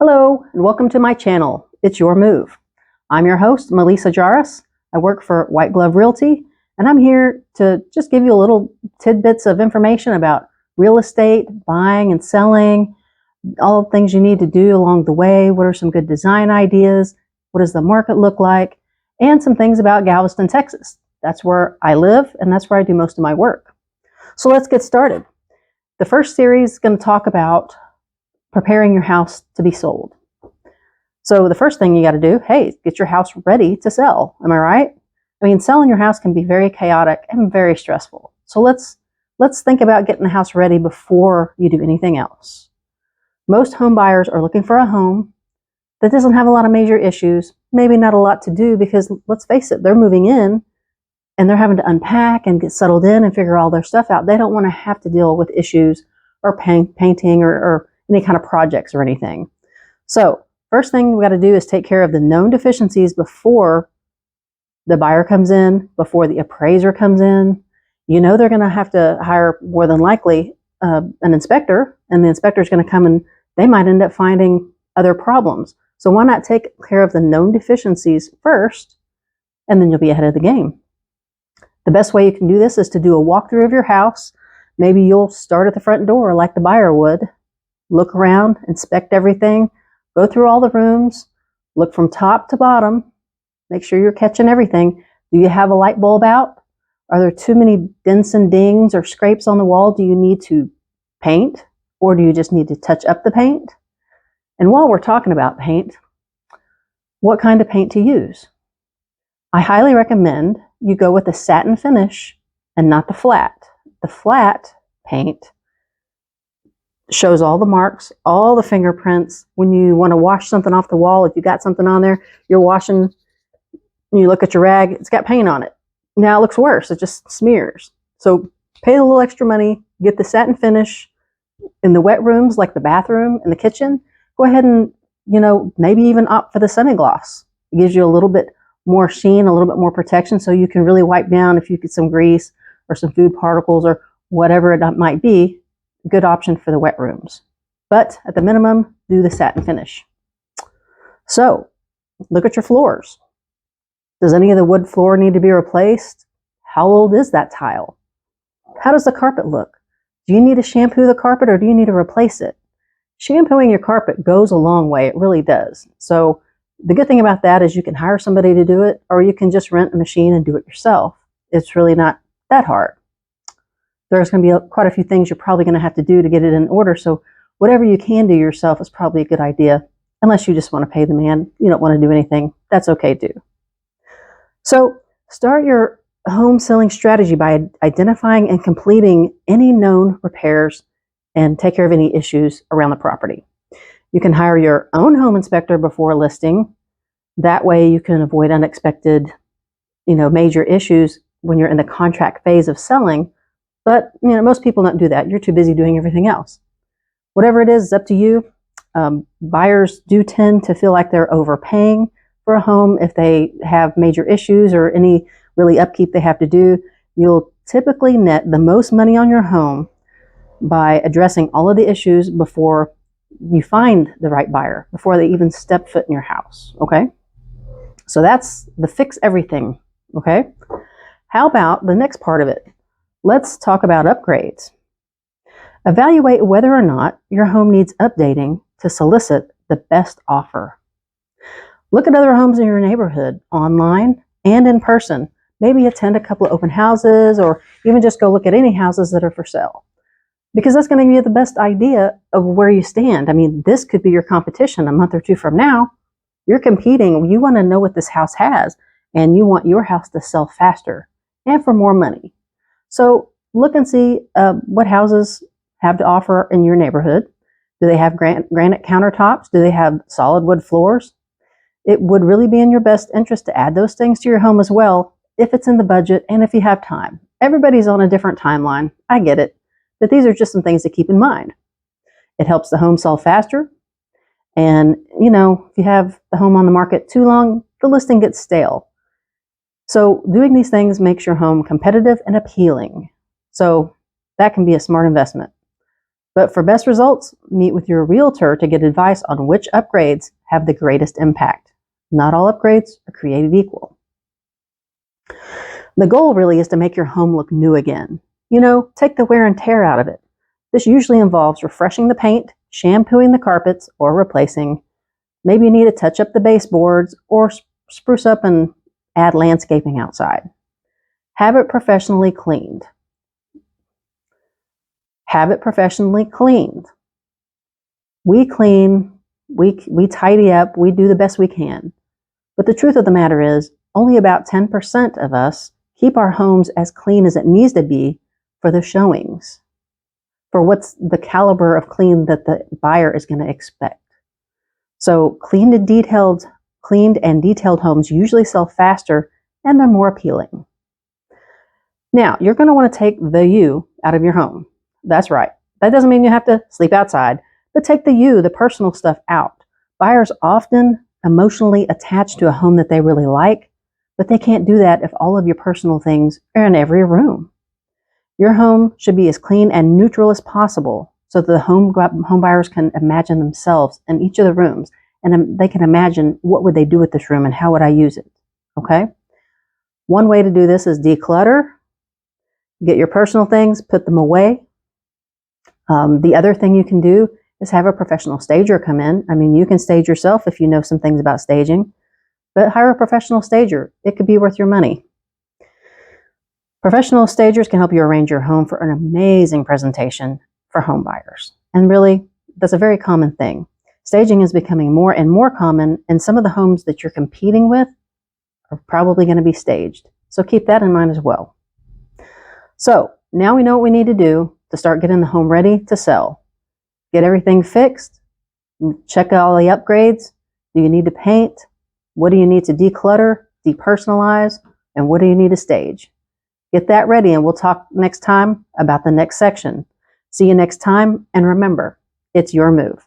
Hello, and welcome to my channel. It's Your Move. I'm your host, Melissa Jaras. I work for White Glove Realty, and I'm here to just give you a little tidbits of information about real estate, buying and selling, all the things you need to do along the way. What are some good design ideas? What does the market look like? And some things about Galveston, Texas. That's where I live, and that's where I do most of my work. So let's get started. The first series is going to talk about preparing your house to be sold. So the first thing you got to do, hey, get your house ready to sell. Am I right? I mean, selling your house can be very chaotic and very stressful. So let's think about getting the house ready before you do anything else. Most home buyers are looking for a home that doesn't have a lot of major issues, maybe not a lot to do because let's face it, they're moving in and they're having to unpack and get settled in and figure all their stuff out. They don't want to have to deal with issues or painting or any kind of projects or anything. So first thing we got to do is take care of the known deficiencies before the buyer comes in, before the appraiser comes in. You know they're going to have to hire more than likely an inspector, and the inspector is going to come and they might end up finding other problems. So why not take care of the known deficiencies first, and then you'll be ahead of the game. The best way you can do this is to do a walkthrough of your house. Maybe you'll start at the front door like the buyer would. Look around, inspect everything, go through all the rooms, look from top to bottom, make sure you're catching everything. Do you have a light bulb out? Are there too many dents and dings or scrapes on the wall? Do you need to paint, or do you just need to touch up the paint? And while we're talking about paint, what kind of paint to use? I highly recommend you go with a satin finish and not the flat. The flat paint shows all the marks, all the fingerprints. When you want to wash something off the wall, if you got something on there, you're washing, you look at your rag, it's got paint on it. Now it looks worse, it just smears. So pay a little extra money, get the satin finish in the wet rooms like the bathroom and the kitchen. Go ahead and, maybe even opt for the semi-gloss. It gives you a little bit more sheen, a little bit more protection, so you can really wipe down if you get some grease or some food particles or whatever it might be. Good option for the wet rooms. But at the minimum, do the satin finish. So look at your floors. Does any of the wood floor need to be replaced? How old is that tile? How does the carpet look? Do you need to shampoo the carpet or do you need to replace it? Shampooing your carpet goes a long way. It really does. So the good thing about that is you can hire somebody to do it, or you can just rent a machine and do it yourself. It's really not that hard. There's going to be quite a few things you're probably going to have to do to get it in order. So whatever you can do yourself is probably a good idea, unless you just want to pay the man. You don't want to do anything. That's okay too. So start your home selling strategy by identifying and completing any known repairs and take care of any issues around the property. You can hire your own home inspector before listing. That way you can avoid unexpected, major issues when you're in the contract phase of selling. But most people don't do that. You're too busy doing everything else. Whatever it is, it's up to you. Buyers do tend to feel like they're overpaying for a home if they have major issues or any really upkeep they have to do. You'll typically net the most money on your home by addressing all of the issues before you find the right buyer, before they even step foot in your house, okay? So that's the fix everything, okay? How about the next part of it? Let's talk about upgrades. Evaluate whether or not your home needs updating to solicit the best offer. Look at other homes in your neighborhood, online and in person. Maybe attend a couple of open houses or even just go look at any houses that are for sale. Because that's going to give you the best idea of where you stand. I mean, this could be your competition a month or two from now. You're competing. You want to know what this house has, and you want your house to sell faster and for more money. So look and see what houses have to offer in your neighborhood. Do they have granite countertops? Do they have solid wood floors? It would really be in your best interest to add those things to your home as well, if it's in the budget and if you have time. Everybody's on a different timeline. I get it. But these are just some things to keep in mind. It helps the home sell faster. And, if you have the home on the market too long, the listing gets stale. So doing these things makes your home competitive and appealing. So that can be a smart investment. But for best results, meet with your realtor to get advice on which upgrades have the greatest impact. Not all upgrades are created equal. The goal really is to make your home look new again. Take the wear and tear out of it. This usually involves refreshing the paint, shampooing the carpets, or replacing. Maybe you need to touch up the baseboards or spruce up and add landscaping outside. Have it professionally cleaned. Have it professionally cleaned. We clean, we tidy up, we do the best we can. But the truth of the matter is, only about 10% of us keep our homes as clean as it needs to be for the showings, for what's the caliber of clean that the buyer is going to expect. So cleaned and detailed homes usually sell faster and they're more appealing. Now, you're going to want to take the you out of your home. That's right. That doesn't mean you have to sleep outside, but take the you, the personal stuff, out. Buyers often emotionally attach to a home that they really like, but they can't do that if all of your personal things are in every room. Your home should be as clean and neutral as possible so that the home buyers can imagine themselves in each of the rooms, and they can imagine what would they do with this room and how would I use it. Okay? One way to do this is declutter. Get your personal things, put them away. The other thing you can do is have a professional stager come in. I mean, you can stage yourself if you know some things about staging, but hire a professional stager. It could be worth your money. Professional stagers can help you arrange your home for an amazing presentation for home buyers. And really, that's a very common thing. Staging is becoming more and more common, and some of the homes that you're competing with are probably going to be staged. So keep that in mind as well. So now we know what we need to do to start getting the home ready to sell. Get everything fixed. Check all the upgrades. Do you need to paint? What do you need to declutter, depersonalize, and what do you need to stage? Get that ready, and we'll talk next time about the next section. See you next time, and remember, it's your move.